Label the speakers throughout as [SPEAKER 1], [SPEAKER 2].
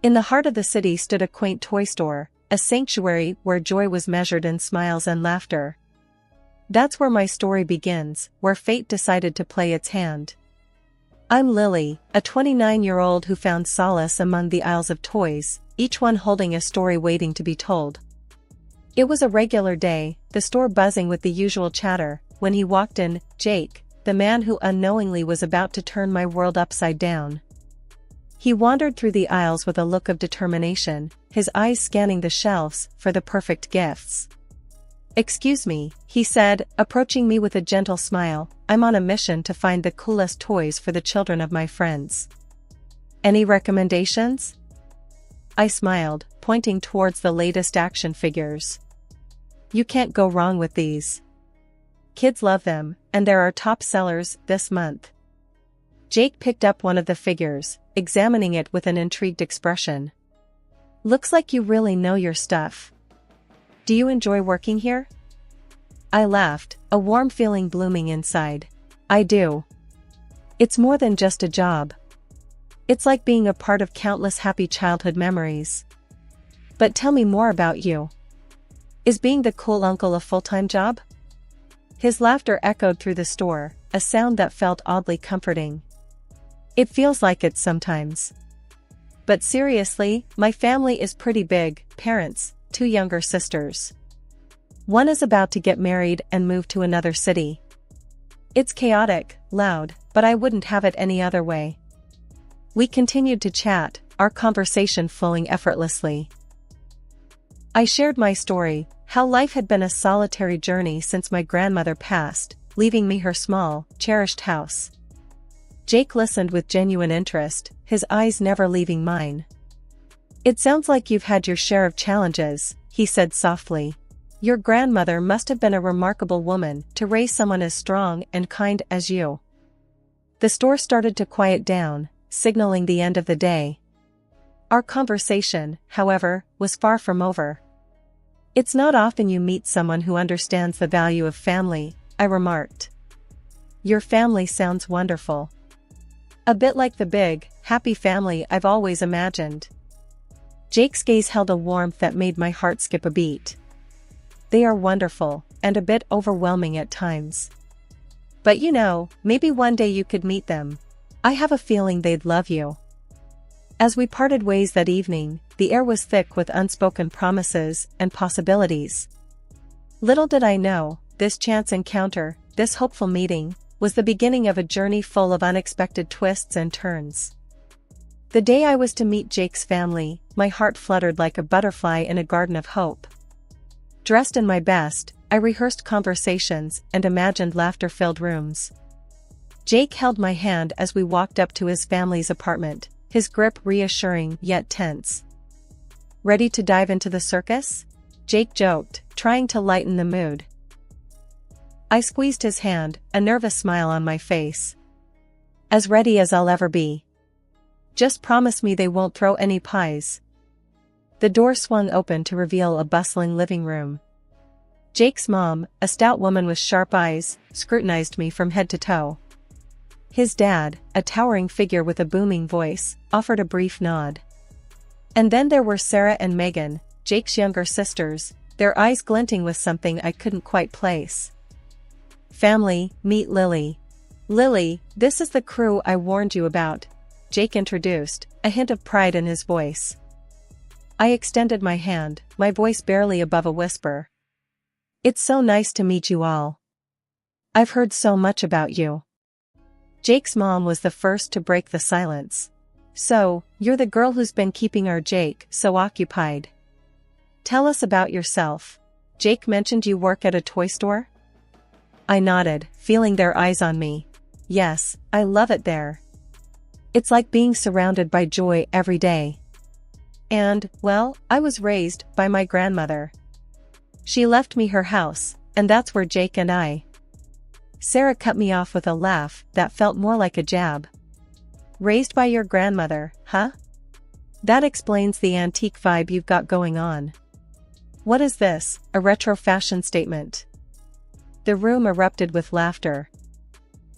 [SPEAKER 1] In the heart of the city stood a quaint toy store, a sanctuary where joy was measured in smiles and laughter. That's where my story begins, where fate decided to play its hand. I'm Lily, a 29-year-old who found solace among the aisles of toys, each one holding a story waiting to be told. It was a regular day, the store buzzing with the usual chatter, when he walked in, Jake, the man who unknowingly was about to turn my world upside down. He wandered through the aisles with a look of determination, his eyes scanning the shelves for the perfect gifts. "Excuse me," he said, approaching me with a gentle smile, "I'm on a mission to find the coolest toys for the children of my friends. Any recommendations?" I smiled, pointing towards the latest action figures. "You can't go wrong with these. Kids love them, and they're our top sellers this month." Jake picked up one of the figures, examining it with an intrigued expression. "Looks like you really know your stuff. Do you enjoy working here?" I laughed, a warm feeling blooming inside. "I do. It's more than just a job. It's like being a part of countless happy childhood memories. But tell me more about you. Is being the cool uncle a full-time job?" His laughter echoed through the store, a sound that felt oddly comforting. "It feels like it sometimes. But seriously, my family is pretty big, parents, 2 younger sisters. One is about to get married and move to another city. It's chaotic, loud, but I wouldn't have it any other way." We continued to chat, our conversation flowing effortlessly. I shared my story, how life had been a solitary journey since my grandmother passed, leaving me her small, cherished house. Jake listened with genuine interest, his eyes never leaving mine. "It sounds like you've had your share of challenges," he said softly. "Your grandmother must have been a remarkable woman to raise someone as strong and kind as you." The store started to quiet down, signaling the end of the day. Our conversation, however, was far from over. "It's not often you meet someone who understands the value of family," I remarked. "Your family sounds wonderful. A bit like the big, happy family I've always imagined." Jake's gaze held a warmth that made my heart skip a beat. "They are wonderful, and a bit overwhelming at times. But you know, maybe one day you could meet them. I have a feeling they'd love you." As we parted ways that evening, the air was thick with unspoken promises and possibilities. Little did I know, this chance encounter, this hopeful meeting, was the beginning of a journey full of unexpected twists and turns. The day I was to meet Jake's family, my heart fluttered like a butterfly in a garden of hope. Dressed in my best, I rehearsed conversations and imagined laughter-filled rooms. Jake held my hand as we walked up to his family's apartment, his grip reassuring yet tense. "Ready to dive into the circus?" Jake joked, trying to lighten the mood. I squeezed his hand, a nervous smile on my face. "As ready as I'll ever be. Just promise me they won't throw any pies." The door swung open to reveal a bustling living room. Jake's mom, a stout woman with sharp eyes, scrutinized me from head to toe. His dad, a towering figure with a booming voice, offered a brief nod. And then there were Sarah and Megan, Jake's younger sisters, their eyes glinting with something I couldn't quite place. "Family, meet Lily. Lily, this is the crew I warned you about," Jake introduced, a hint of pride in his voice. I extended my hand, my voice barely above a whisper. "It's so nice to meet you all. I've heard so much about you." Jake's mom was the first to break the silence. "So, you're the girl who's been keeping our Jake so occupied. Tell us about yourself. Jake mentioned you work at a toy store?" I nodded, feeling their eyes on me. "Yes, I love it there. It's like being surrounded by joy every day. And, well, I was raised by my grandmother. She left me her house, and that's where Jake and I—" Sarah cut me off with a laugh that felt more like a jab. "Raised by your grandmother, huh? That explains the antique vibe you've got going on. What is this, a retro fashion statement?" The room erupted with laughter.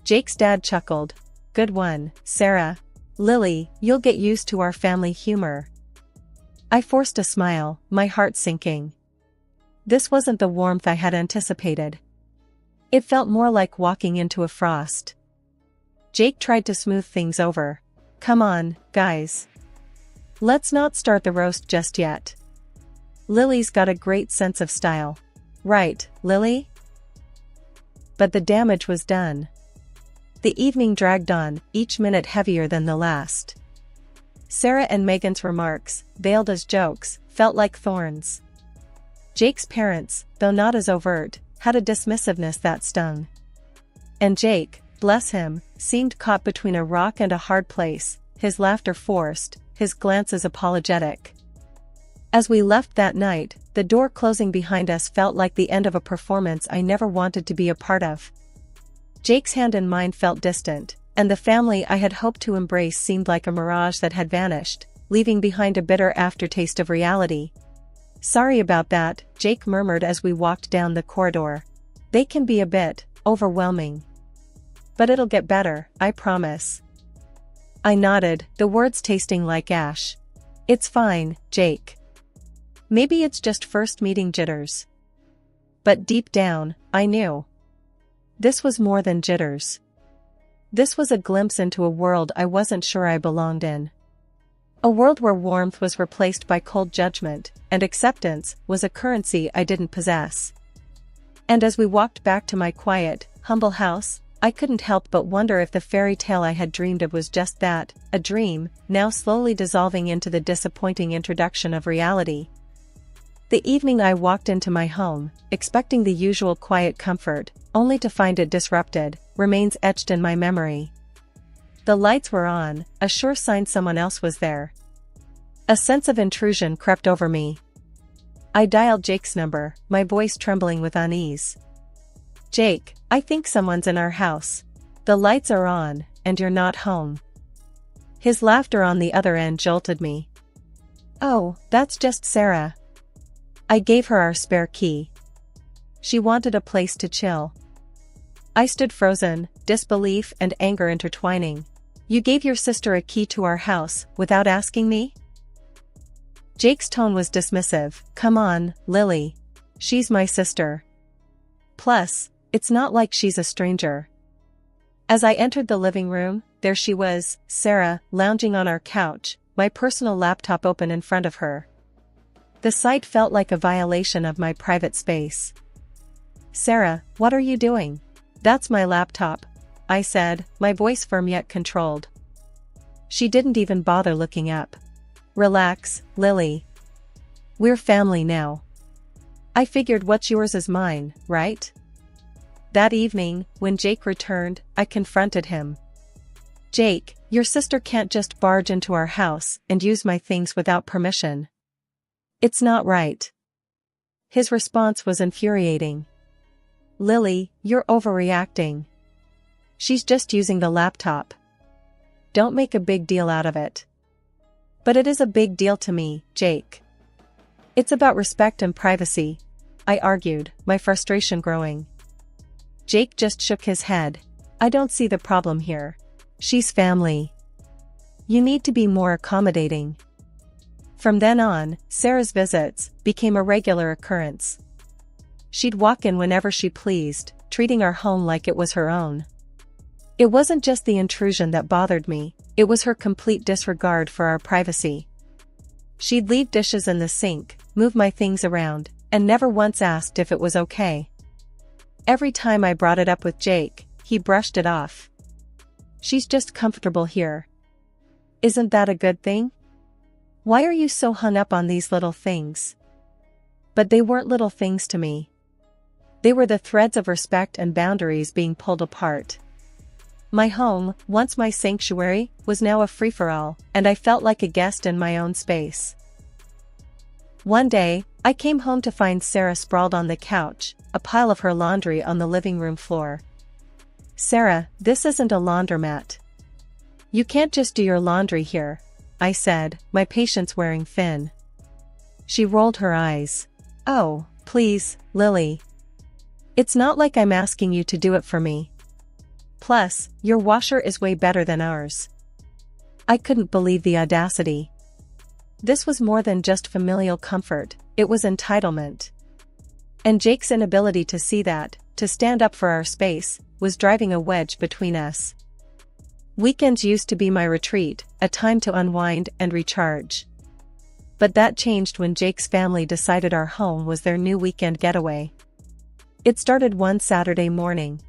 [SPEAKER 1] Jake's dad chuckled. "Good one, Sarah. Lily, you'll get used to our family humor. I forced a smile, my heart sinking. This wasn't the warmth I had anticipated. It felt more like walking into a frost. Jake tried to smooth things over. Come on, guys. Let's not start the roast just yet. Lily's got a great sense of style. Right, Lily? But the damage was done. The evening dragged on, each minute heavier than the last. Sarah and Megan's remarks, veiled as jokes, felt like thorns. Jake's parents, though not as overt, had a dismissiveness that stung. And Jake, bless him, seemed caught between a rock and a hard place, his laughter forced, his glances apologetic. As we left that night, the door closing behind us felt like the end of a performance I never wanted to be a part of. Jake's hand in mine felt distant, and the family I had hoped to embrace seemed like a mirage that had vanished, leaving behind a bitter aftertaste of reality. Sorry about that, Jake murmured as we walked down the corridor. They can be a bit overwhelming. But it'll get better, I promise. I nodded, the words tasting like ash. It's fine, Jake. Maybe it's just first meeting jitters. But deep down, I knew. This was more than jitters. This was a glimpse into a world I wasn't sure I belonged in. A world where warmth was replaced by cold judgment, and acceptance was a currency I didn't possess. And as we walked back to my quiet, humble house, I couldn't help but wonder if the fairy tale I had dreamed of was just that, a dream, now slowly dissolving into the disappointing introduction of reality. The evening I walked into my home, expecting the usual quiet comfort, only to find it disrupted, remains etched in my memory. The lights were on, a sure sign someone else was there. A sense of intrusion crept over me. I dialed Jake's number, my voice trembling with unease. Jake, I think someone's in our house. The lights are on, and you're not home. His laughter on the other end jolted me. Oh, that's just Sarah. I gave her our spare key. She wanted a place to chill. I stood frozen, disbelief and anger intertwining. You gave your sister a key to our house, without asking me? Jake's tone was dismissive. Come on, Lily. She's my sister. Plus, it's not like she's a stranger. As I entered the living room, there she was, Sarah, lounging on our couch, my personal laptop open in front of her. The sight felt like a violation of my private space. Sarah, what are you doing? That's my laptop, I said, my voice firm yet controlled. She didn't even bother looking up. Relax, Lily. We're family now. I figured what's yours is mine, right? That evening, when Jake returned, I confronted him. Jake, your sister can't just barge into our house and use my things without permission. It's not right. His response was infuriating. Lily, you're overreacting. She's just using the laptop. Don't make a big deal out of it. But it is a big deal to me, Jake. It's about respect and privacy, I argued, my frustration growing. Jake just shook his head. I don't see the problem here. She's family. You need to be more accommodating. From then on, Sarah's visits became a regular occurrence. She'd walk in whenever she pleased, treating our home like it was her own. It wasn't just the intrusion that bothered me, it was her complete disregard for our privacy. She'd leave dishes in the sink, move my things around, and never once asked if it was okay. Every time I brought it up with Jake, he brushed it off. She's just comfortable here. Isn't that a good thing? Why are you so hung up on these little things? But they weren't little things to me. They were the threads of respect and boundaries being pulled apart. My home, once my sanctuary, was now a free-for-all, and I felt like a guest in my own space. One day, I came home to find Sarah sprawled on the couch, a pile of her laundry on the living room floor. Sarah, this isn't a laundromat. You can't just do your laundry here, I said, my patience wearing thin. She rolled her eyes. Oh, please, Lily. It's not like I'm asking you to do it for me. Plus, your washer is way better than ours. I couldn't believe the audacity. This was more than just familial comfort, it was entitlement. And Jake's inability to see that, to stand up for our space, was driving a wedge between us. Weekends used to be my retreat, a time to unwind and recharge. But that changed when Jake's family decided our home was their new weekend getaway. It started one Saturday morning.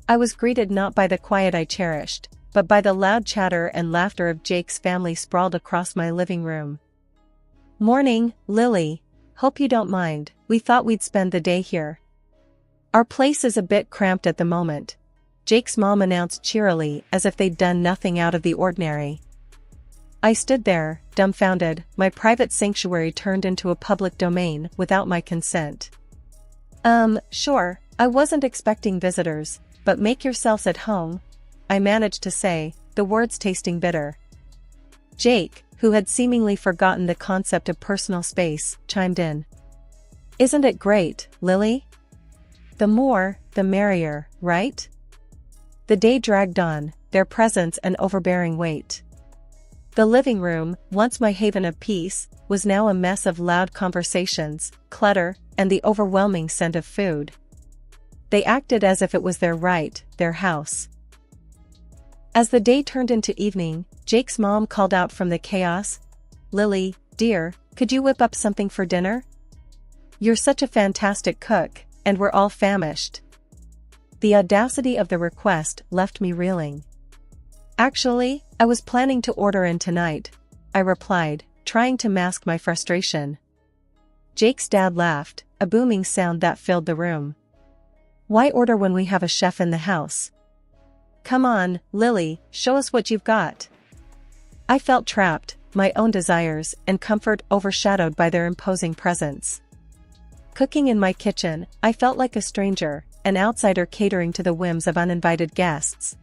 [SPEAKER 1] I was greeted not by the quiet I cherished, but by the loud chatter and laughter of Jake's family sprawled across my living room. "Morning, Lily. Hope you don't mind, we thought we'd spend the day here. Our place is a bit cramped at the moment," Jake's mom announced cheerily as if they'd done nothing out of the ordinary. I stood there, dumbfounded, my private sanctuary turned into a public domain without my consent. Sure, I wasn't expecting visitors, but make yourselves at home," I managed to say, the words tasting bitter. Jake, who had seemingly forgotten the concept of personal space, chimed in. "Isn't it great, Lily? The more, the merrier, right?" The day dragged on, their presence an overbearing weight. The living room, once my haven of peace, was now a mess of loud conversations, clutter, and the overwhelming scent of food. They acted as if it was their right, their house. As the day turned into evening, Jake's mom called out from the chaos, "Lily, dear, could you whip up something for dinner? You're such a fantastic cook, and we're all famished." The audacity of the request left me reeling. "Actually, I was planning to order in tonight," I replied, trying to mask my frustration. Jake's dad laughed, a booming sound that filled the room. "Why order when we have a chef in the house? Come on, Lily, show us what you've got." I felt trapped, my own desires and comfort overshadowed by their imposing presence. Cooking in my kitchen, I felt like a stranger, an outsider catering to the whims of uninvited guests.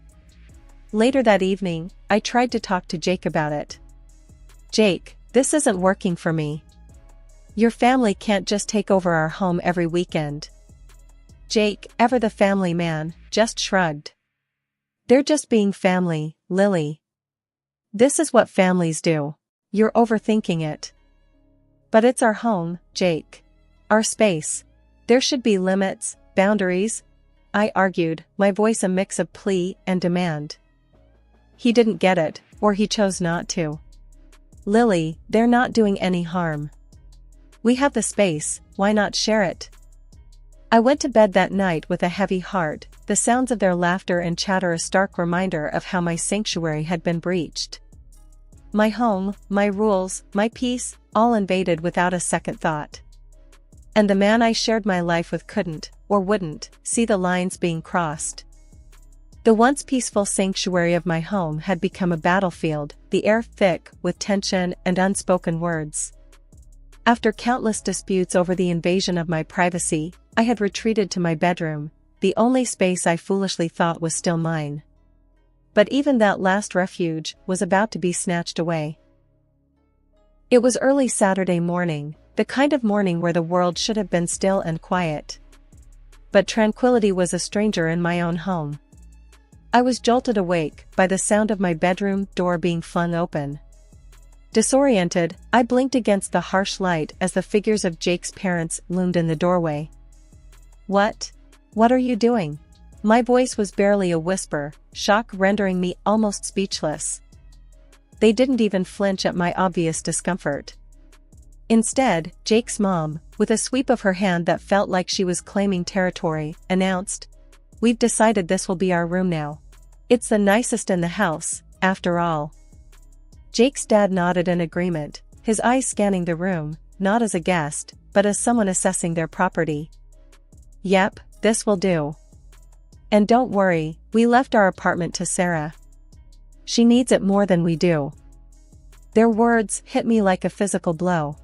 [SPEAKER 1] Later that evening, I tried to talk to Jake about it. "Jake, this isn't working for me. Your family can't just take over our home every weekend." Jake, ever the family man, just shrugged. "They're just being family, Lily. This is what families do. You're overthinking it." "But it's our home, Jake. Our space. There should be limits, boundaries," I argued, my voice a mix of plea and demand. He didn't get it, or he chose not to. "Lily, they're not doing any harm. We have the space, why not share it?" I went to bed that night with a heavy heart, the sounds of their laughter and chatter a stark reminder of how my sanctuary had been breached. My home, my rules, my peace, all invaded without a second thought. And the man I shared my life with couldn't, or wouldn't, see the lines being crossed. The once peaceful sanctuary of my home had become a battlefield, the air thick with tension and unspoken words. After countless disputes over the invasion of my privacy, I had retreated to my bedroom, the only space I foolishly thought was still mine. But even that last refuge was about to be snatched away. It was early Saturday morning, the kind of morning where the world should have been still and quiet. But tranquility was a stranger in my own home. I was jolted awake by the sound of my bedroom door being flung open. Disoriented, I blinked against the harsh light as the figures of Jake's parents loomed in the doorway. What are you doing?" My voice was barely a whisper, shock rendering me almost speechless. They didn't even flinch at my obvious discomfort. Instead, Jake's mom, with a sweep of her hand that felt like she was claiming territory, announced, "We've decided this will be our room now. It's the nicest in the house, after all." Jake's dad nodded in agreement, his eyes scanning the room, not as a guest, but as someone assessing their property. "Yep, this will do. And don't worry, we left our apartment to Sarah. She needs it more than we do." Their words hit me like a physical blow.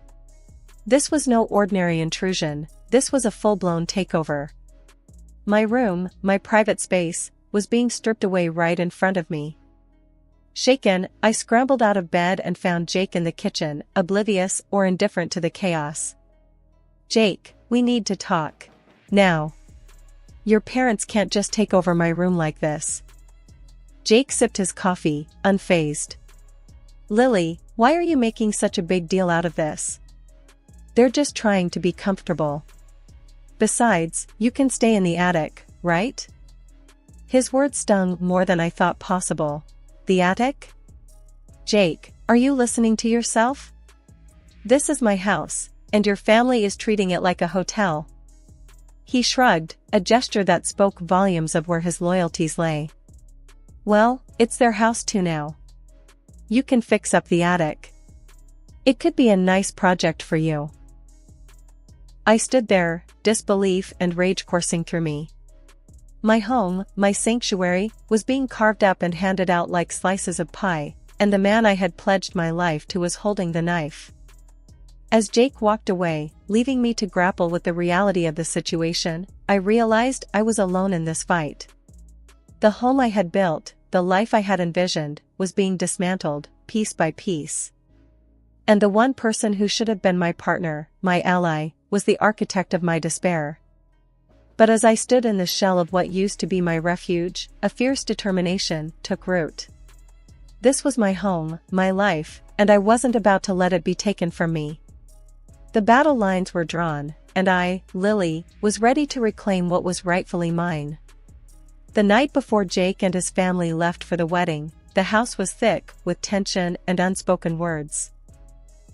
[SPEAKER 1] This was no ordinary intrusion, this was a full-blown takeover. My room, my private space, was being stripped away right in front of me. Shaken, I scrambled out of bed and found Jake in the kitchen, oblivious or indifferent to the chaos. "Jake, we need to talk. Now. Your parents can't just take over my room like this." Jake sipped his coffee, unfazed. "Lily, Why are you making such a big deal out of this? They're just trying to be comfortable. Besides, you can stay in the attic, right? His words stung more than I thought possible. The attic? Jake, are you listening to yourself? This is my house, and your family is treating it like a hotel. He shrugged, a gesture that spoke volumes of where his loyalties lay. Well, it's their house too now. You can fix up the attic. It could be a nice project for you. I stood there, disbelief and rage coursing through me. My home, my sanctuary, was being carved up and handed out like slices of pie, and the man I had pledged my life to was holding the knife. As Jake walked away, leaving me to grapple with the reality of the situation, I realized I was alone in this fight. The home I had built, the life I had envisioned, was being dismantled, piece by piece. And the one person who should have been my partner, my ally, was the architect of my despair. But as I stood in the shell of what used to be my refuge, a fierce determination took root. This was my home, my life, and I wasn't about to let it be taken from me. The battle lines were drawn, and I, Lily, was ready to reclaim what was rightfully mine. The night before Jake and his family left for the wedding, the house was thick with tension and unspoken words.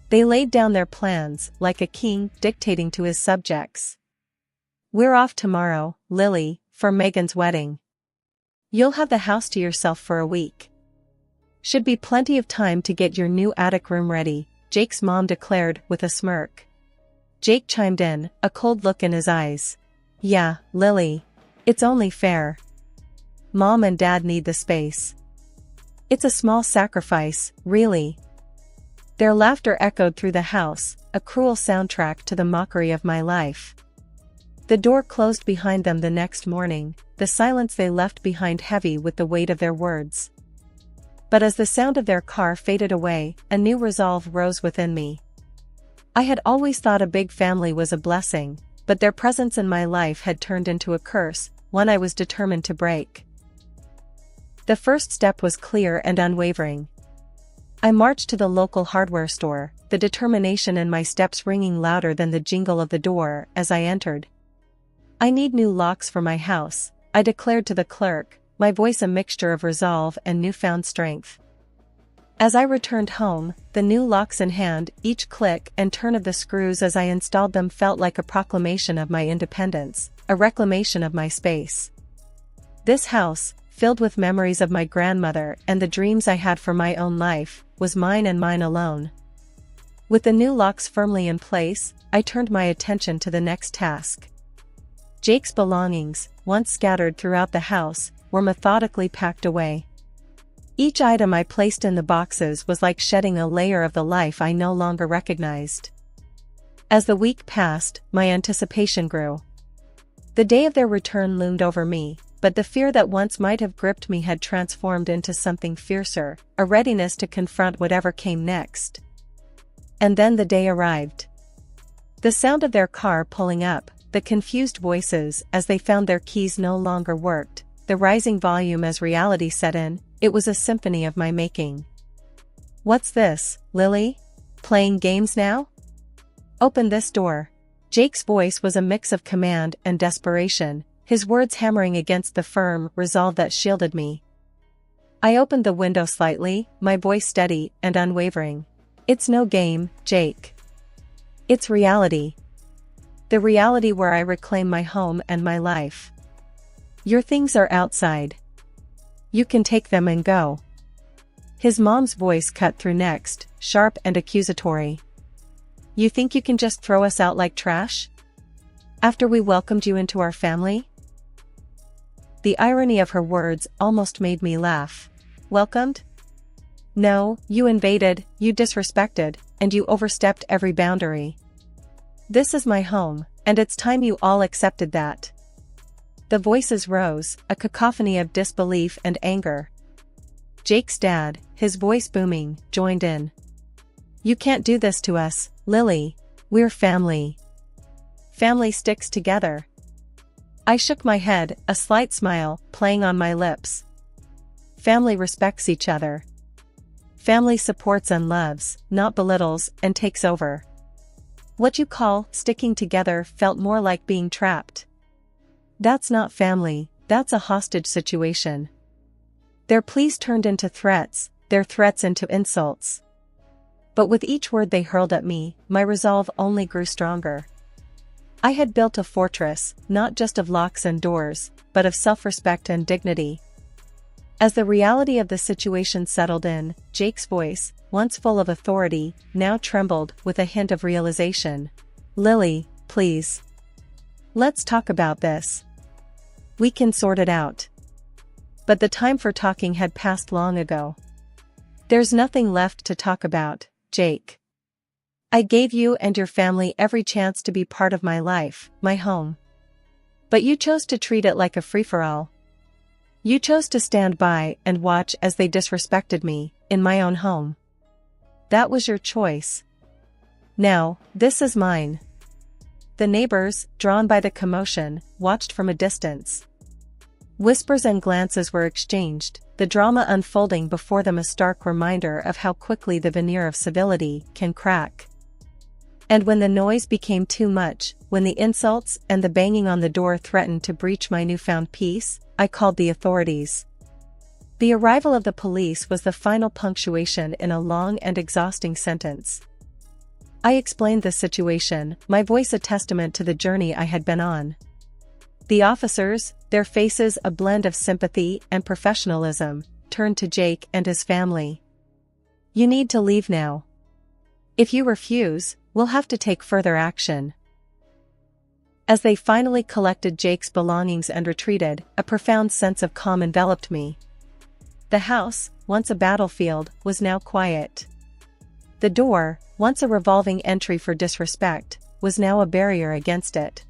[SPEAKER 1] They laid down their plans, like a king dictating to his subjects. We're off tomorrow, Lily, for Megan's wedding. You'll have the house to yourself for a week. Should be plenty of time to get your new attic room ready, Jake's mom declared with a smirk. Jake chimed in, a cold look in his eyes. Yeah, Lily. It's only fair. Mom and Dad need the space. It's a small sacrifice, really. Their laughter echoed through the house, a cruel soundtrack to the mockery of my life. The door closed behind them the next morning, the silence they left behind heavy with the weight of their words. But as the sound of their car faded away, a new resolve rose within me. I had always thought a big family was a blessing, but their presence in my life had turned into a curse, one I was determined to break. The first step was clear and unwavering. I marched to the local hardware store, the determination in my steps ringing louder than the jingle of the door as I entered. I need new locks for my house, I declared to the clerk, my voice a mixture of resolve and newfound strength. As I returned home, the new locks in hand, each click and turn of the screws as I installed them felt like a proclamation of my independence, a reclamation of my space. This house, filled with memories of my grandmother and the dreams I had for my own life, was mine and mine alone. With the new locks firmly in place, I turned my attention to the next task. Jake's belongings, once scattered throughout the house, were methodically packed away. Each item I placed in the boxes was like shedding a layer of the life I no longer recognized. As the week passed, my anticipation grew. The day of their return loomed over me, but the fear that once might have gripped me had transformed into something fiercer, a readiness to confront whatever came next. And then the day arrived. The sound of their car pulling up, the confused voices as they found their keys no longer worked, the rising volume as reality set in, it was a symphony of my making. What's this, Lily? Playing games now? Open this door. Jake's voice was a mix of command and desperation, his words hammering against the firm resolve that shielded me. I opened the window slightly, my voice steady and unwavering. It's no game, Jake. It's reality. The reality where I reclaim my home and my life. Your things are outside. You can take them and go. His mom's voice cut through next, sharp and accusatory. You think you can just throw us out like trash? After we welcomed you into our family? The irony of her words almost made me laugh. Welcomed? No, you invaded, you disrespected, and you overstepped every boundary. This is my home, and it's time you all accepted that. The voices rose, a cacophony of disbelief and anger. Jake's dad, his voice booming, joined in. You can't do this to us, Lily. We're family. Family sticks together. I shook my head, a slight smile playing on my lips. Family respects each other. family supports and loves, not belittles and takes over. What you call sticking together felt more like being trapped. That's not family, that's a hostage situation. Their pleas turned into threats, their threats into insults. But with each word they hurled at me, my resolve only grew stronger. I had built a fortress, not just of locks and doors, but of self-respect and dignity. As the reality of the situation settled in, Jake's voice, once full of authority, now trembled with a hint of realization. "Lily, please. Let's talk about this. We can sort it out." But the time for talking had passed long ago. "There's nothing left to talk about, Jake. I gave you and your family every chance to be part of my life, my home. But you chose to treat it like a free-for-all. You chose to stand by and watch as they disrespected me, in my own home. That was your choice. Now, this is mine." The neighbors, drawn by the commotion, watched from a distance. Whispers and glances were exchanged, the drama unfolding before them, a stark reminder of how quickly the veneer of civility can crack. And when the noise became too much, when the insults and the banging on the door threatened to breach my newfound peace, I called the authorities. The arrival of the police was the final punctuation in a long and exhausting sentence. I explained the situation, my voice a testament to the journey I had been on. The officers, their faces a blend of sympathy and professionalism, turned to Jake and his family. "You need to leave now. If you refuse, we'll have to take further action." As they finally collected Jake's belongings and retreated, a profound sense of calm enveloped me. The house, once a battlefield, was now quiet. The door, once a revolving entry for disrespect, was now a barrier against it.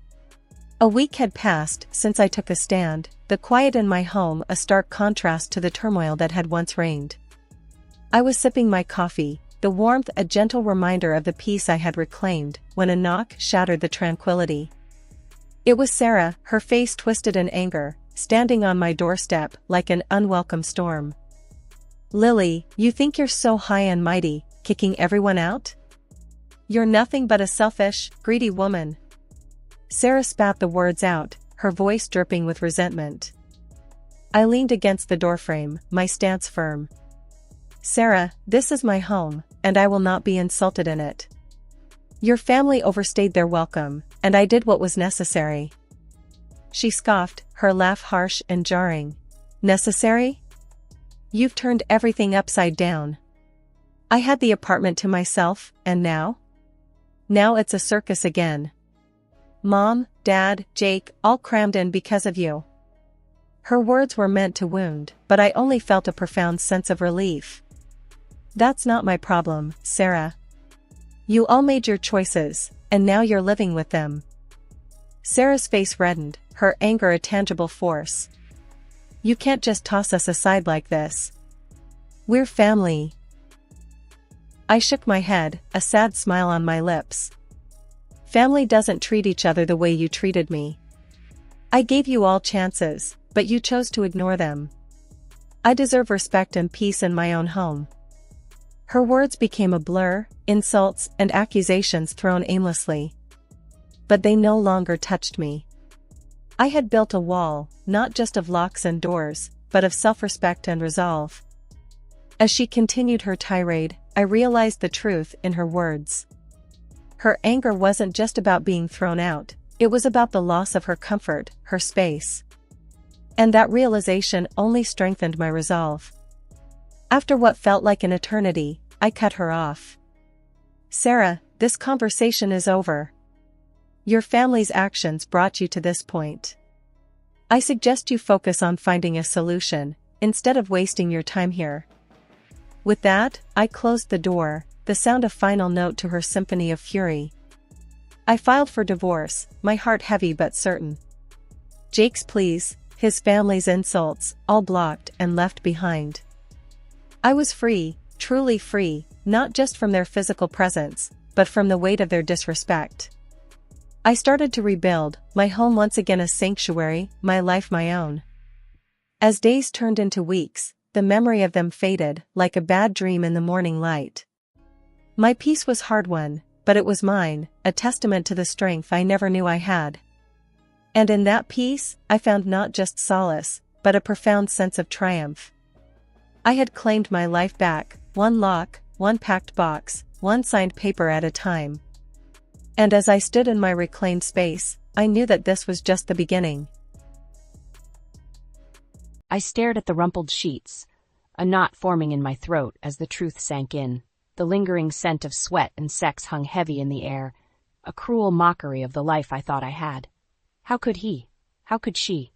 [SPEAKER 1] A week had passed since I took a stand, the quiet in my home a stark contrast to the turmoil that had once reigned. I was sipping my coffee, the warmth a gentle reminder of the peace I had reclaimed, when a knock shattered the tranquility. It was Sarah, her face twisted in anger, standing on my doorstep like an unwelcome storm. "Lily, you think you're so high and mighty, kicking everyone out? You're nothing but a selfish, greedy woman." Sarah spat the words out, her voice dripping with resentment. I leaned against the doorframe, my stance firm. "Sarah, this is my home, and I will not be insulted in it. Your family overstayed their welcome, and I did what was necessary." She scoffed, her laugh harsh and jarring. "Necessary? You've turned everything upside down. I had the apartment to myself, and now? Now it's a circus again. Mom, Dad, Jake, all crammed in because of you." Her words were meant to wound, but I only felt a profound sense of relief. "That's not my problem, Sarah. You all made your choices, and now you're living with them." Sarah's face reddened, her anger a tangible force. "You can't just toss us aside like this. We're family." I shook my head, a sad smile on my lips. "Family doesn't treat each other the way you treated me. I gave you all chances, but you chose to ignore them. I deserve respect and peace in my own home." Her words became a blur, insults and accusations thrown aimlessly. But they no longer touched me. I had built a wall, not just of locks and doors, but of self-respect and resolve. As she continued her tirade, I realized the truth in her words. Her anger wasn't just about being thrown out, it was about the loss of her comfort, her space. And that realization only strengthened my resolve. After what felt like an eternity, I cut her off. "Sarah, this conversation is over. Your family's actions brought you to this point. I suggest you focus on finding a solution, instead of wasting your time here." With that, I closed the door, the sound a final note to her symphony of fury. I filed for divorce, my heart heavy but certain. Jake's pleas, his family's insults, all blocked and left behind. I was free, truly free, not just from their physical presence, but from the weight of their disrespect. I started to rebuild, my home once again a sanctuary, my life my own. As days turned into weeks, the memory of them faded like a bad dream in the morning light. My peace was hard-won, but it was mine, a testament to the strength I never knew I had. And in that peace, I found not just solace, but a profound sense of triumph. I had claimed my life back, one lock, one packed box, one signed paper at a time. And as I stood in my reclaimed space, I knew that this was just the beginning.
[SPEAKER 2] I stared at the rumpled sheets, a knot forming in my throat as the truth sank in. The lingering scent of sweat and sex hung heavy in the air, a cruel mockery of the life I thought I had. How could he? How could she?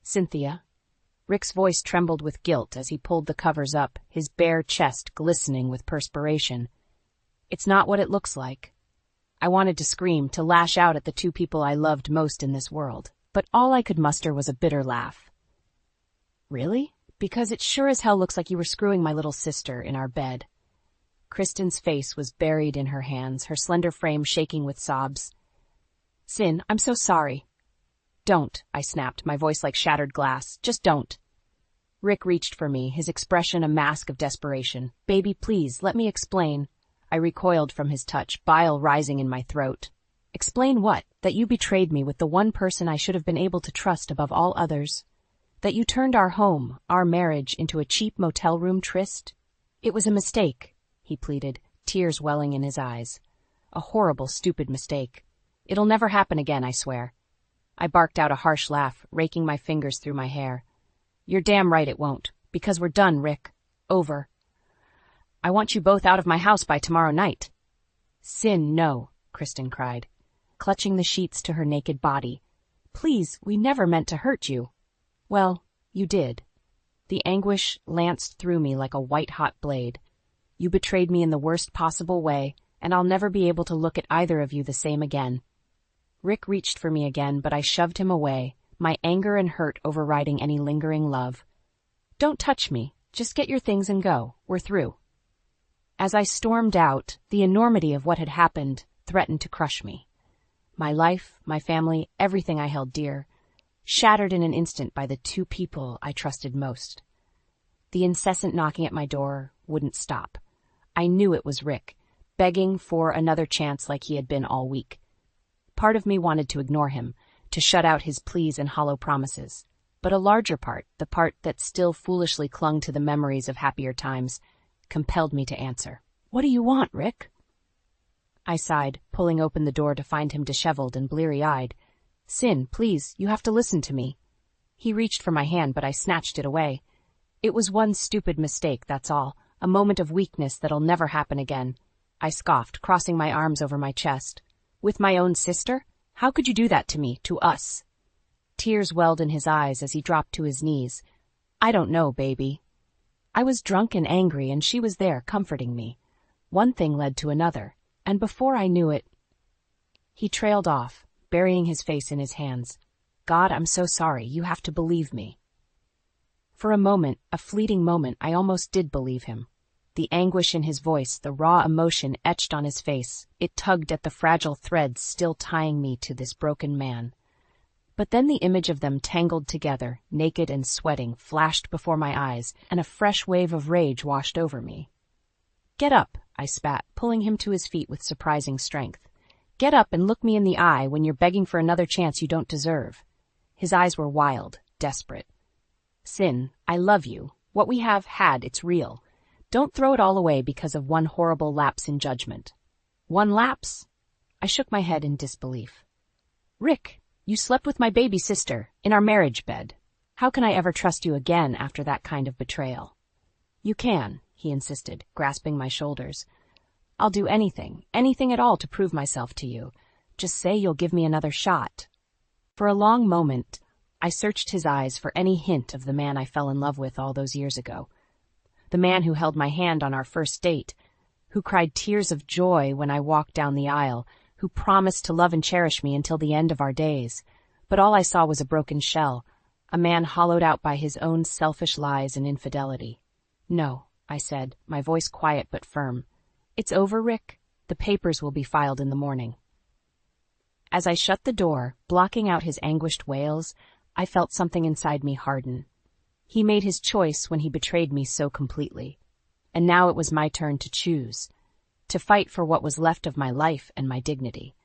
[SPEAKER 2] Cynthia. Rick's voice trembled with guilt as he pulled the covers up, his bare chest glistening with perspiration. It's not what it looks like. I wanted to scream, to lash out at the two people I loved most in this world, but all I could muster was a bitter laugh. Really? Because it sure as hell looks like you were screwing my little sister in our bed. Kristen's face was buried in her hands, her slender frame shaking with sobs. Sin, I'm so sorry. Don't, I snapped, my voice like shattered glass. Just don't. Rick reached for me, his expression a mask of desperation. Baby, please, let me explain. I recoiled from his touch, bile rising in my throat. Explain what? That you betrayed me with the one person I should have been able to trust above all others? That you turned our home, our marriage, into a cheap motel room tryst? It was a mistake, he pleaded, tears welling in his eyes. A horrible, stupid mistake. It'll never happen again, I swear. I barked out a harsh laugh, raking my fingers through my hair. You're damn right it won't, because we're done, Rick. Over. I want you both out of my house by tomorrow night. Sin, no, Kristen cried, clutching the sheets to her naked body. Please, we never meant to hurt you. Well, you did. The anguish lanced through me like a white-hot blade. You betrayed me in the worst possible way, and I'll never be able to look at either of you the same again. Rick reached for me again, but I shoved him away, my anger and hurt overriding any lingering love. Don't touch me. Just get your things and go. We're through. As I stormed out, the enormity of what had happened threatened to crush me. My life, my family, everything I held dear, shattered in an instant by the two people I trusted most. The incessant knocking at my door wouldn't stop. I knew it was Rick, begging for another chance like he had been all week. Part of me wanted to ignore him, to shut out his pleas and hollow promises. But a larger part, the part that still foolishly clung to the memories of happier times, compelled me to answer. What do you want, Rick? I sighed, pulling open the door to find him disheveled and bleary-eyed. Sin, please, you have to listen to me. He reached for my hand, but I snatched it away. It was one stupid mistake, that's all, a moment of weakness that'll never happen again. I scoffed, crossing my arms over my chest. With my own sister? How could you do that to me, to us? Tears welled in his eyes as he dropped to his knees. I don't know, baby. I was drunk and angry, and she was there, comforting me. One thing led to another, and before I knew it... He trailed off, burying his face in his hands. God, I'm so sorry. You have to believe me. For a moment, a fleeting moment, I almost did believe him. The anguish in his voice, the raw emotion etched on his face, it tugged at the fragile threads still tying me to this broken man. But then the image of them tangled together, naked and sweating, flashed before my eyes, and a fresh wave of rage washed over me. Get up, I spat, pulling him to his feet with surprising strength. Get up and look me in the eye when you're begging for another chance you don't deserve. His eyes were wild, desperate. Sin, I love you. What we have had, it's real. Don't throw it all away because of one horrible lapse in judgment. One lapse? I shook my head in disbelief. Rick, you slept with my baby sister, in our marriage bed. How can I ever trust you again after that kind of betrayal? You can, he insisted, grasping my shoulders. I'll do anything, anything at all to prove myself to you. Just say you'll give me another shot. For a long moment, I searched his eyes for any hint of the man I fell in love with all those years ago. The man who held my hand on our first date, who cried tears of joy when I walked down the aisle, who promised to love and cherish me until the end of our days. But all I saw was a broken shell, a man hollowed out by his own selfish lies and infidelity. No, I said, my voice quiet but firm. It's over, Rick. The papers will be filed in the morning. As I shut the door, blocking out his anguished wails, I felt something inside me harden. He made his choice when he betrayed me so completely. And now it was my turn to choose, to fight for what was left of my life and my dignity.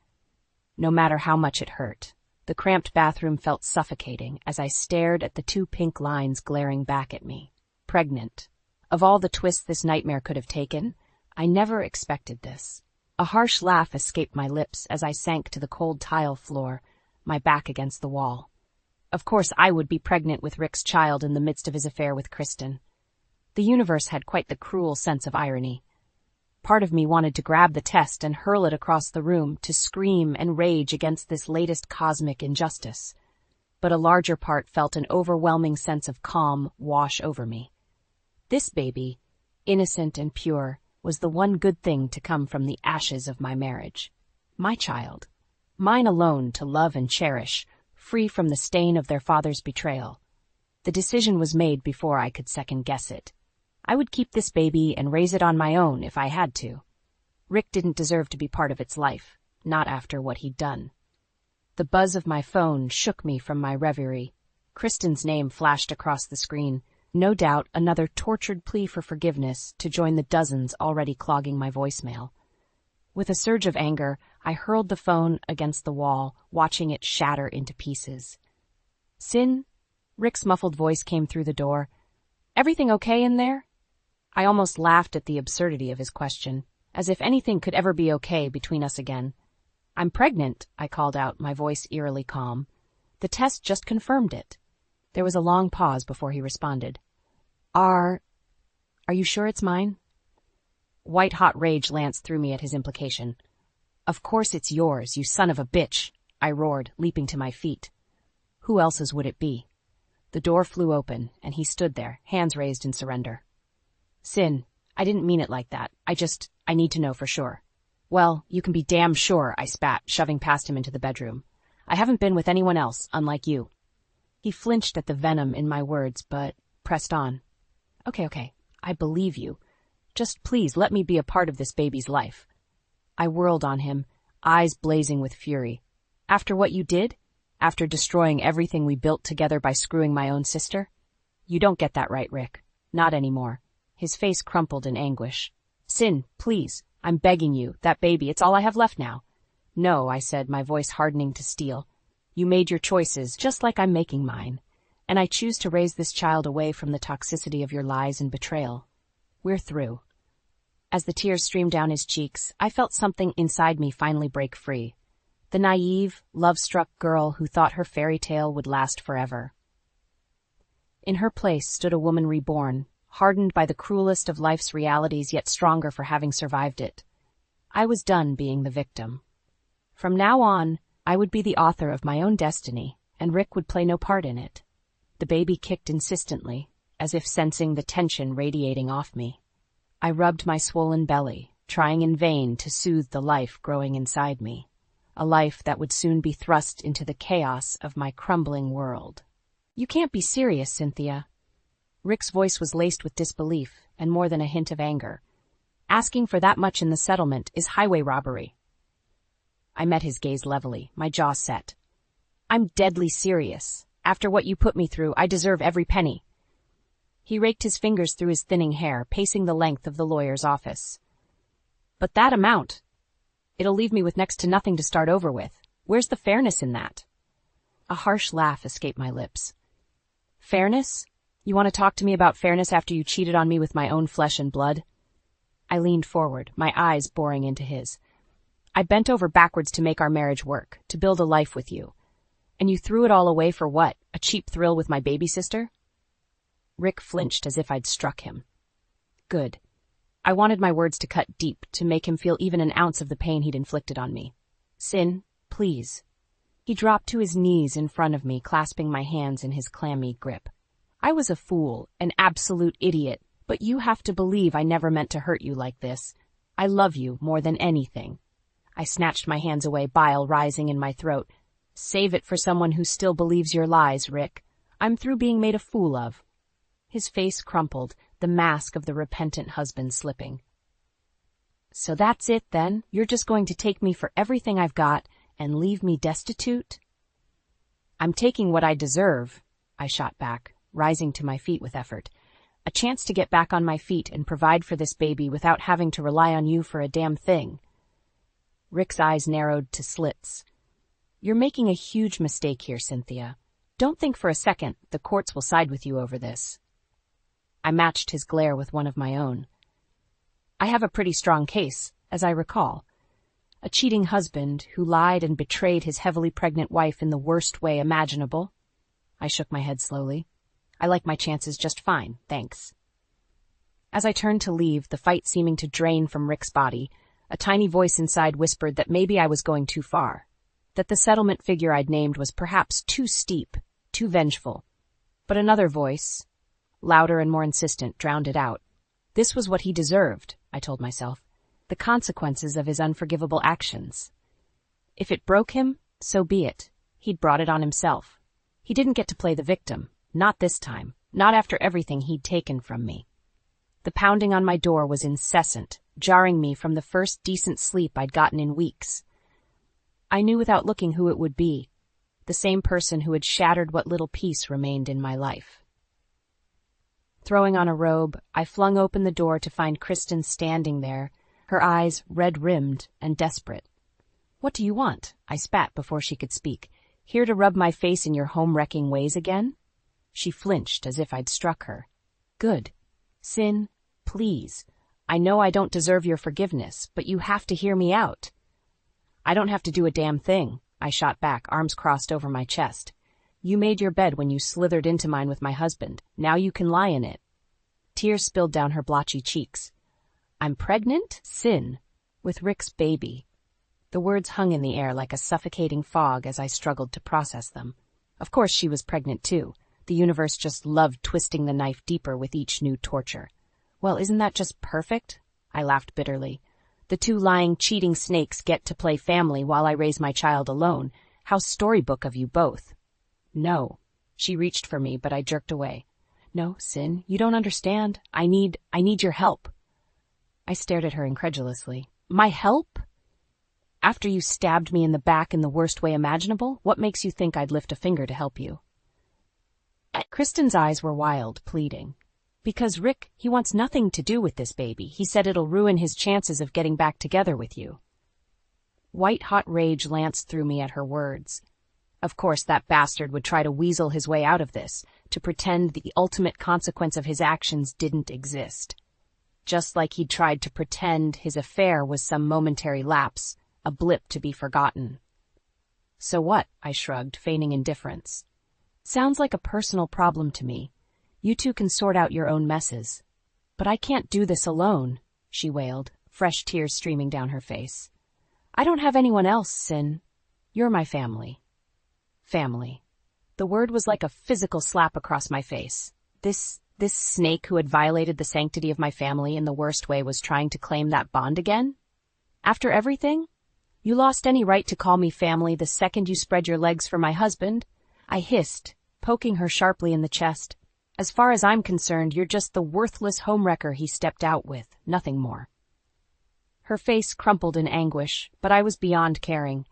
[SPEAKER 2] No matter how much it hurt, the cramped bathroom felt suffocating as I stared at the 2 pink lines glaring back at me. Pregnant. Of all the twists this nightmare could have taken, I never expected this. A harsh laugh escaped my lips as I sank to the cold tile floor, my back against the wall. Of course I would be pregnant with Rick's child in the midst of his affair with Kristen. The universe had quite the cruel sense of irony. Part of me wanted to grab the test and hurl it across the room, to scream and rage against this latest cosmic injustice. But a larger part felt an overwhelming sense of calm wash over me. This baby, innocent and pure, was the one good thing to come from the ashes of my marriage. My child. Mine alone to love and cherish, free from the stain of their father's betrayal. The decision was made before I could second-guess it. I would keep this baby and raise it on my own if I had to. Rick didn't deserve to be part of its life, not after what he'd done. The buzz of my phone shook me from my reverie. Kristen's name flashed across the screen, no doubt another tortured plea for forgiveness to join the dozens already clogging my voicemail. With a surge of anger, I hurled the phone against the wall, watching it shatter into pieces. "Sin?" Rick's muffled voice came through the door. "Everything okay in there?" I almost laughed at the absurdity of his question, as if anything could ever be okay between us again. "I'm pregnant," I called out, my voice eerily calm. "The test just confirmed it." There was a long pause before he responded. Are you sure it's mine?" White-hot rage lanced through me at his implication. "Of course it's yours, you son of a bitch," I roared, leaping to my feet. Who else's would it be? The door flew open, and he stood there, hands raised in surrender. "Sin, I didn't mean it like that. I need to know for sure." "Well, you can be damn sure," I spat, shoving past him into the bedroom. "I haven't been with anyone else, unlike you." He flinched at the venom in my words, but pressed on. Okay, I believe you. Just please let me be a part of this baby's life." I whirled on him, eyes blazing with fury. "After what you did? After destroying everything we built together by screwing my own sister? You don't get that right, Rick. Not anymore." His face crumpled in anguish. "Sin, please, I'm begging you, that baby, it's all I have left now." "No," I said, my voice hardening to steel. "You made your choices, just like I'm making mine. And I choose to raise this child away from the toxicity of your lies and betrayal. We're through." As the tears streamed down his cheeks, I felt something inside me finally break free. The naive, love-struck girl who thought her fairy tale would last forever. In her place stood a woman reborn, hardened by the cruelest of life's realities, yet stronger for having survived it. I was done being the victim. From now on, I would be the author of my own destiny, and Rick would play no part in it. The baby kicked insistently, as if sensing the tension radiating off me. I rubbed my swollen belly, trying in vain to soothe the life growing inside me, a life that would soon be thrust into the chaos of my crumbling world. "You can't be serious, Cynthia." Rick's voice was laced with disbelief and more than a hint of anger. "Asking for that much in the settlement is highway robbery." I met his gaze levelly, my jaw set. "I'm deadly serious. After what you put me through, I deserve every penny." He raked his fingers through his thinning hair, pacing the length of the lawyer's office. "But that amount, it'll leave me with next to nothing to start over with. Where's the fairness in that?" A harsh laugh escaped my lips. "Fairness? You want to talk to me about fairness after you cheated on me with my own flesh and blood?" I leaned forward, my eyes boring into his. "I bent over backwards to make our marriage work, to build a life with you. And you threw it all away for what? A cheap thrill with my baby sister?" Rick flinched as if I'd struck him. Good. I wanted my words to cut deep, to make him feel even an ounce of the pain he'd inflicted on me. "Sin, please." He dropped to his knees in front of me, clasping my hands in his clammy grip. "I was a fool, an absolute idiot, but you have to believe I never meant to hurt you like this. I love you more than anything." I snatched my hands away, bile rising in my throat. "Save it for someone who still believes your lies, Rick. I'm through being made a fool of." His face crumpled, the mask of the repentant husband slipping. "So that's it, then? You're just going to take me for everything I've got and leave me destitute?" "I'm taking what I deserve," I shot back, rising to my feet with effort. A chance to get back on my feet and provide for this baby without having to rely on you for a damn thing. Rick's eyes narrowed to slits. You're making a huge mistake here, Cynthia. Don't think for a second the courts will side with you over this. I matched his glare with one of my own. I have a pretty strong case, as I recall. A cheating husband who lied and betrayed his heavily pregnant wife in the worst way imaginable. I shook my head slowly. I like my chances just fine, thanks. As I turned to leave, the fight seeming to drain from Rick's body, a tiny voice inside whispered that maybe I was going too far, that the settlement figure I'd named was perhaps too steep, too vengeful. But another voice, louder and more insistent, drowned it out. This was what he deserved, I told myself, the consequences of his unforgivable actions. If it broke him, so be it. He'd brought it on himself. He didn't get to play the victim, not this time, not after everything he'd taken from me. The pounding on my door was incessant, jarring me from the first decent sleep I'd gotten in weeks. I knew without looking who it would be, the same person who had shattered what little peace remained in my life. Throwing on a robe, I flung open the door to find Kristen standing there, her eyes red-rimmed and desperate. What do you want? I spat before she could speak. Here to rub my face in your home-wrecking ways again? She flinched as if I'd struck her. Good. Sin, please. I know I don't deserve your forgiveness, but you have to hear me out. I don't have to do a damn thing, I shot back, arms crossed over my chest. You made your bed when you slithered into mine with my husband. Now you can lie in it. Tears spilled down her blotchy cheeks. I'm pregnant? Sin. With Rick's baby. The words hung in the air like a suffocating fog as I struggled to process them. Of course she was pregnant too. The universe just loved twisting the knife deeper with each new torture. Well, isn't that just perfect? I laughed bitterly. The two lying, cheating snakes get to play family while I raise my child alone. How storybook of you both. No. She reached for me, but I jerked away. No, Sin, you don't understand. I need your help. I stared at her incredulously. My help? After you stabbed me in the back in the worst way imaginable, what makes you think I'd lift a finger to help you? Kristen's eyes were wild, pleading. Because Rick, he wants nothing to do with this baby. He said it'll ruin his chances of getting back together with you. White-hot rage lanced through me at her words. Of course, that bastard would try to weasel his way out of this, to pretend the ultimate consequence of his actions didn't exist. Just like he'd tried to pretend his affair was some momentary lapse, a blip to be forgotten. So what? I shrugged, feigning indifference. Sounds like a personal problem to me. You two can sort out your own messes. But I can't do this alone, she wailed, fresh tears streaming down her face. I don't have anyone else, Sin. You're my family. Family. The word was like a physical slap across my face. This snake who had violated the sanctity of my family in the worst way was trying to claim that bond again? After everything? You lost any right to call me family the second you spread your legs for my husband, I hissed, poking her sharply in the chest. As far as I'm concerned, you're just the worthless homewrecker he stepped out with, nothing more. Her face crumpled in anguish, but I was beyond caring.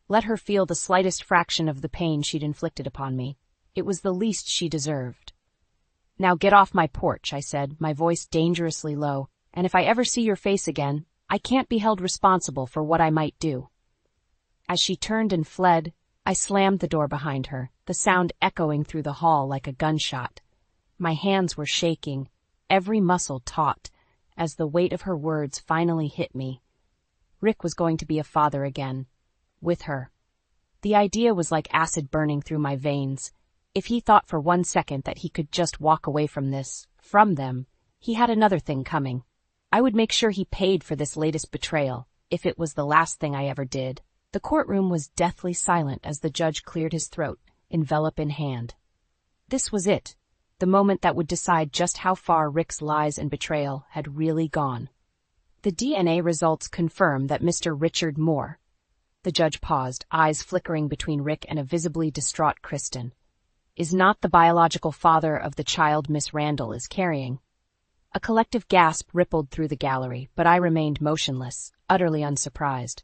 [SPEAKER 2] Let her feel the slightest fraction of the pain she'd inflicted upon me. It was the least she deserved. Now get off my porch, I said, my voice dangerously low, and if I ever see your face again, I can't be held responsible for what I might do. As she turned and fled, I slammed the door behind her, the sound echoing through the hall like a gunshot. My hands were shaking, every muscle taut, as the weight of her words finally hit me. Rick was going to be a father again. With her. The idea was like acid burning through my veins. If he thought for 1 second that he could just walk away from this, from them, he had another thing coming. I would make sure he paid for this latest betrayal, if it was the last thing I ever did. The courtroom was deathly silent as the judge cleared his throat, envelope in hand. This was it, the moment that would decide just how far Rick's lies and betrayal had really gone. The DNA results confirm that Mr. Richard Moore. The judge paused, eyes flickering between Rick and a visibly distraught Kristen. Is not the biological father of the child Miss Randall is carrying. A collective gasp rippled through the gallery, but I remained motionless, utterly unsurprised.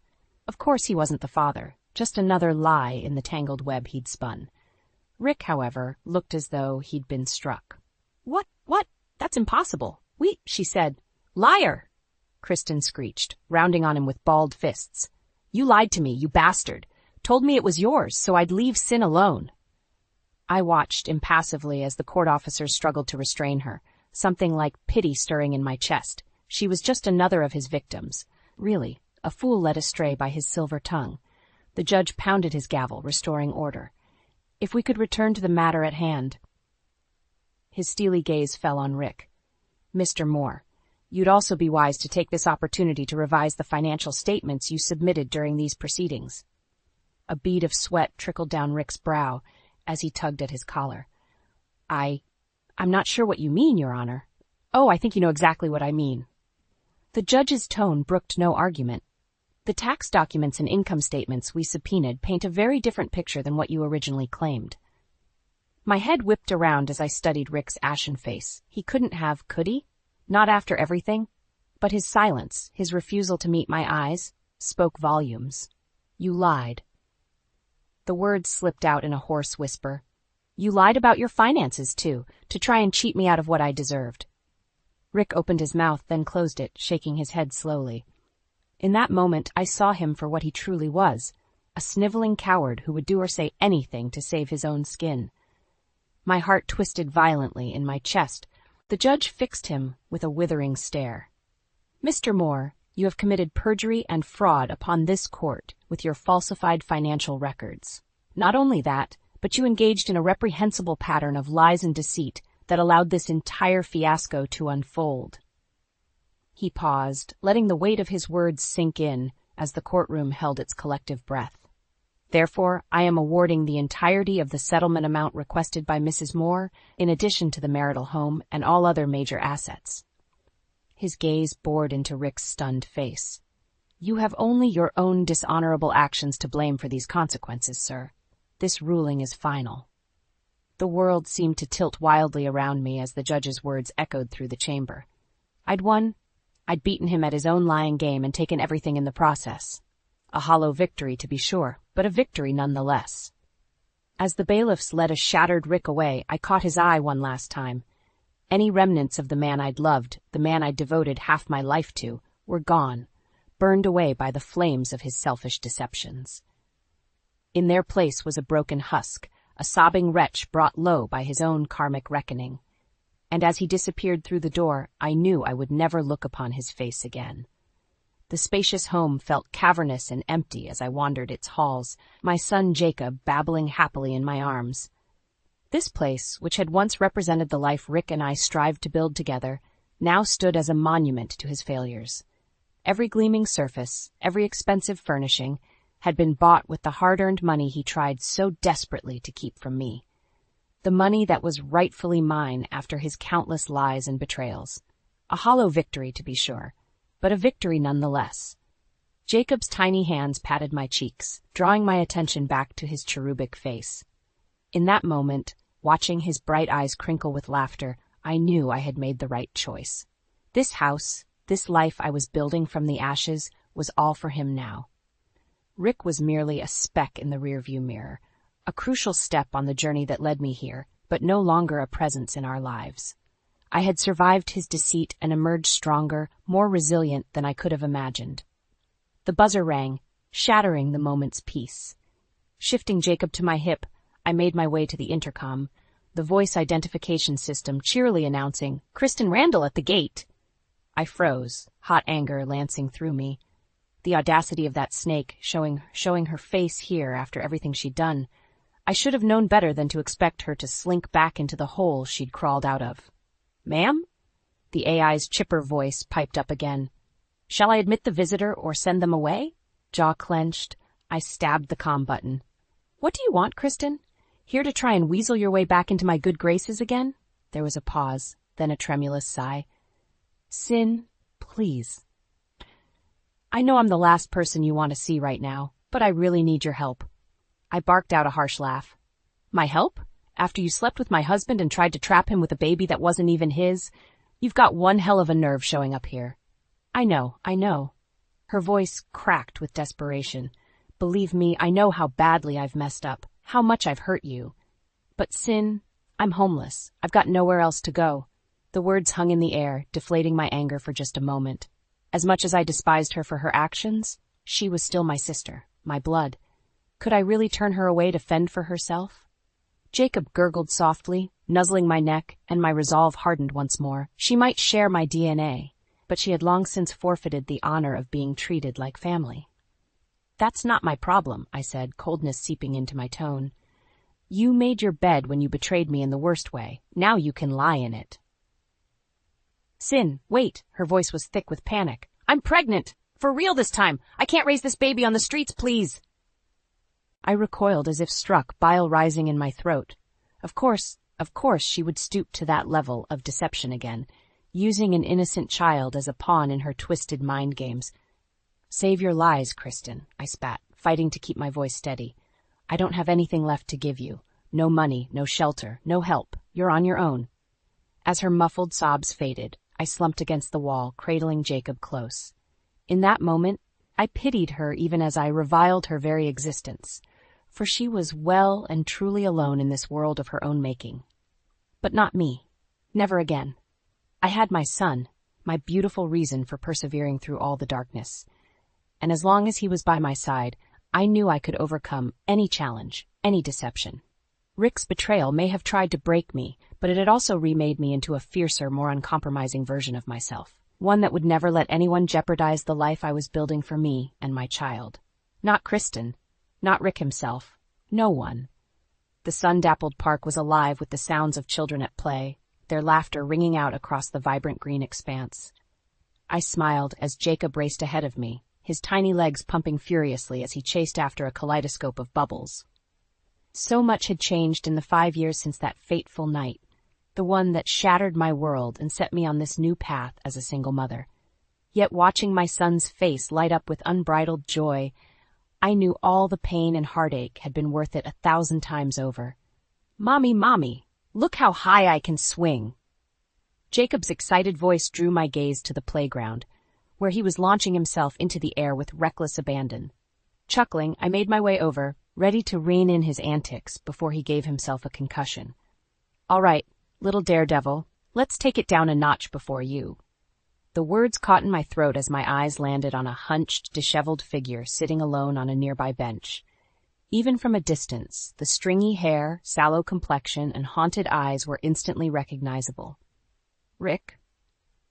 [SPEAKER 2] Of course he wasn't the father, just another lie in the tangled web he'd spun. Rick, however, looked as though he'd been struck. What? That's impossible. She said. Liar! Kristen screeched, rounding on him with balled fists. You lied to me, you bastard. Told me it was yours, so I'd leave Sin alone. I watched impassively as the court officers struggled to restrain her, something like pity stirring in my chest. She was just another of his victims. Really, a fool led astray by his silver tongue. The judge pounded his gavel, restoring order. If we could return to the matter at hand. His steely gaze fell on Rick. Mr. Moore, you'd also be wise to take this opportunity to revise the financial statements you submitted during these proceedings. A bead of sweat trickled down Rick's brow as he tugged at his collar. I'm not sure what you mean, Your Honor. Oh, I think you know exactly what I mean. The judge's tone brooked no argument. The tax documents and income statements we subpoenaed paint a very different picture than what you originally claimed. My head whipped around as I studied Rick's ashen face. He couldn't have, could he? Not after everything. But his silence, his refusal to meet my eyes, spoke volumes. You lied. The words slipped out in a hoarse whisper. You lied about your finances, too, to try and cheat me out of what I deserved. Rick opened his mouth, then closed it, shaking his head slowly. In that moment, I saw him for what he truly was, a sniveling coward who would do or say anything to save his own skin. My heart twisted violently in my chest. The judge fixed him with a withering stare. Mr. Moore, you have committed perjury and fraud upon this court with your falsified financial records. Not only that, but you engaged in a reprehensible pattern of lies and deceit that allowed this entire fiasco to unfold. He paused, letting the weight of his words sink in as the courtroom held its collective breath. Therefore, I am awarding the entirety of the settlement amount requested by Mrs. Moore, in addition to the marital home and all other major assets. His gaze bored into Rick's stunned face. You have only your own dishonorable actions to blame for these consequences, sir. This ruling is final. The world seemed to tilt wildly around me as the judge's words echoed through the chamber. I'd won. I'd beaten him at his own lying game and taken everything in the process. A hollow victory, to be sure, but a victory nonetheless. As the bailiffs led a shattered Rick away, I caught his eye one last time. Any remnants of the man I'd loved, the man I'd devoted half my life to, were gone, burned away by the flames of his selfish deceptions. In their place was a broken husk, a sobbing wretch brought low by his own karmic reckoning. And as he disappeared through the door, I knew I would never look upon his face again. The spacious home felt cavernous and empty as I wandered its halls, my son Jacob babbling happily in my arms. This place, which had once represented the life Rick and I strived to build together, now stood as a monument to his failures. Every gleaming surface, every expensive furnishing, had been bought with the hard-earned money he tried so desperately to keep from me. The money that was rightfully mine after his countless lies and betrayals. A hollow victory, to be sure, but a victory nonetheless. Jacob's tiny hands patted my cheeks, drawing my attention back to his cherubic face. In that moment, watching his bright eyes crinkle with laughter, I knew I had made the right choice. This house, this life I was building from the ashes, was all for him now. Rick was merely a speck in the rearview mirror, a crucial step on the journey that led me here, but no longer a presence in our lives. I had survived his deceit and emerged stronger, more resilient than I could have imagined. The buzzer rang, shattering the moment's peace. Shifting Jacob to my hip, I made my way to the intercom, the voice identification system cheerily announcing, "Kristen Randall at the gate." I froze, hot anger lancing through me. The audacity of that snake, showing her face here after everything she'd done. I should have known better than to expect her to slink back into the hole she'd crawled out of. "Ma'am?" The AI's chipper voice piped up again. "Shall I admit the visitor or send them away?" Jaw clenched, I stabbed the comm button. "What do you want, Kristen? Here to try and weasel your way back into my good graces again?" There was a pause, then a tremulous sigh. "Sin, please. I know I'm the last person you want to see right now, but I really need your help." I barked out a harsh laugh. "My help? After you slept with my husband and tried to trap him with a baby that wasn't even his? You've got one hell of a nerve showing up here." I know. Her voice cracked with desperation. "Believe me, I know how badly I've messed up, how much I've hurt you. But Sin, I'm homeless. I've got nowhere else to go. The words hung in the air, deflating my anger for just a moment. As much as I despised her for her actions, she was still my sister, my blood. Could I really turn her away to fend for herself? Jacob gurgled softly, nuzzling my neck, and my resolve hardened once more. She might share my DNA, but she had long since forfeited the honor of being treated like family. That's not my problem, I said, coldness seeping into my tone. You made your bed when you betrayed me in the worst way. Now you can lie in it. Sin, wait, her voice was thick with panic. I'm pregnant! For real this time! I can't raise this baby on the streets, please! I recoiled as if struck, bile rising in my throat. Of course, she would stoop to that level of deception again, using an innocent child as a pawn in her twisted mind games. Save your lies, Kristen, I spat, fighting to keep my voice steady. I don't have anything left to give you. No money, no shelter, no help. You're on your own. As her muffled sobs faded, I slumped against the wall, cradling Jacob close. In that moment, I pitied her even as I reviled her very existence, for she was well and truly alone in this world of her own making. But not me. Never again. I had my son, my beautiful reason for persevering through all the darkness. And as long as he was by my side, I knew I could overcome any challenge, any deception. Rick's betrayal may have tried to break me, but it had also remade me into a fiercer, more uncompromising version of myself. One that would never let anyone jeopardize the life I was building for me and my child. Not Kristen. Not Rick himself. No one. The sun-dappled park was alive with the sounds of children at play, their laughter ringing out across the vibrant green expanse. I smiled as Jacob raced ahead of me, his tiny legs pumping furiously as he chased after a kaleidoscope of bubbles. So much had changed in the 5 years since that fateful night, the one that shattered my world and set me on this new path as a single mother. Yet watching my son's face light up with unbridled joy, I knew all the pain and heartache had been worth it 1,000 times over. Mommy, look how high I can swing! Jacob's excited voice drew my gaze to the playground, where he was launching himself into the air with reckless abandon. Chuckling, I made my way over, ready to rein in his antics before he gave himself a concussion. All right, little daredevil, let's take it down a notch before you. The words caught in my throat as my eyes landed on a hunched, disheveled figure sitting alone on a nearby bench. Even from a distance, the stringy hair, sallow complexion, and haunted eyes were instantly recognizable. Rick?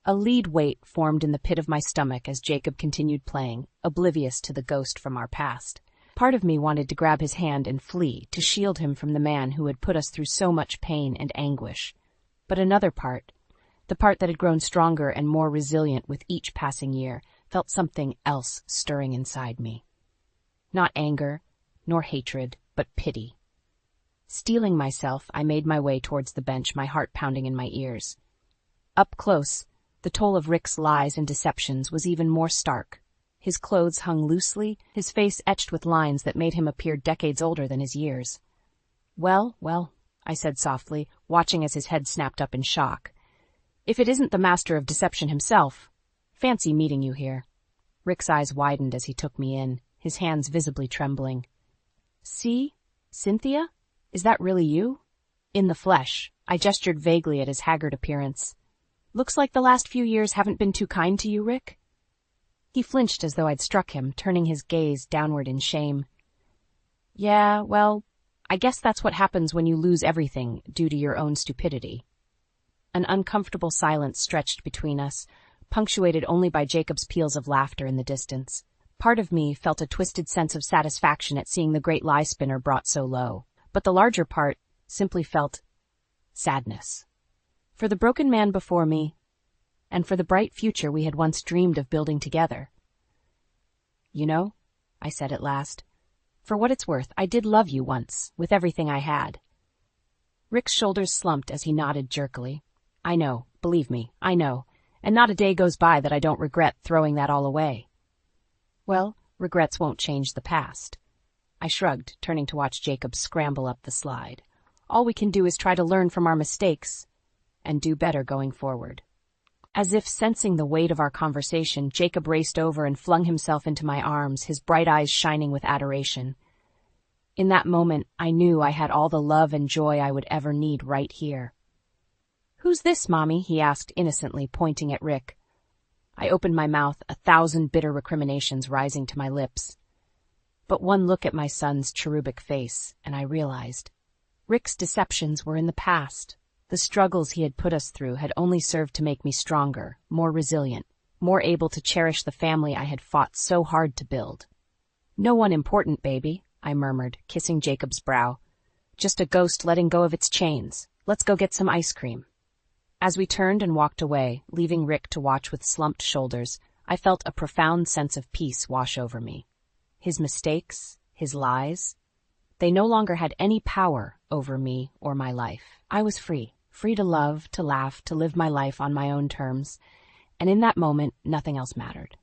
[SPEAKER 2] A lead weight formed in the pit of my stomach as Jacob continued playing, oblivious to the ghost from our past. Part of me wanted to grab his hand and flee, to shield him from the man who had put us through so much pain and anguish. But another part, the part that had grown stronger and more resilient with each passing year, felt something else stirring inside me. Not anger, nor hatred, but pity. Steeling myself, I made my way towards the bench, my heart pounding in my ears. Up close, the toll of Rick's lies and deceptions was even more stark. His clothes hung loosely, his face etched with lines that made him appear decades older than his years. Well, I said softly, watching as his head snapped up in shock. If it isn't the master of deception himself, fancy meeting you here. Rick's eyes widened as he took me in, his hands visibly trembling. See? Cynthia? Is that really you? In the flesh, I gestured vaguely at his haggard appearance. Looks like the last few years haven't been too kind to you, Rick? He flinched as though I'd struck him, turning his gaze downward in shame. Yeah, well, I guess that's what happens when you lose everything due to your own stupidity. An uncomfortable silence stretched between us, punctuated only by Jacob's peals of laughter in the distance. Part of me felt a twisted sense of satisfaction at seeing the great lie spinner brought so low, but the larger part simply felt sadness. For the broken man before me, and for the bright future we had once dreamed of building together. You know, I said at last, for what it's worth, I did love you once, with everything I had. Rick's shoulders slumped as he nodded jerkily. I know, believe me, I know, and not a day goes by that I don't regret throwing that all away. Well, regrets won't change the past. I shrugged, turning to watch Jacob scramble up the slide. All we can do is try to learn from our mistakes and do better going forward. As if sensing the weight of our conversation, Jacob raced over and flung himself into my arms, his bright eyes shining with adoration. In that moment, I knew I had all the love and joy I would ever need right here. "Who's this, Mommy?" he asked innocently, pointing at Rick. I opened my mouth, 1,000 bitter recriminations rising to my lips. But one look at my son's cherubic face, and I realized Rick's deceptions were in the past. The struggles he had put us through had only served to make me stronger, more resilient, more able to cherish the family I had fought so hard to build. "No one important, baby," I murmured, kissing Jacob's brow. "Just a ghost letting go of its chains. Let's go get some ice cream." As we turned and walked away, leaving Rick to watch with slumped shoulders, I felt a profound sense of peace wash over me. His mistakes, his lies, they no longer had any power over me or my life. I was free to love, to laugh, to live my life on my own terms, and in that moment, nothing else mattered.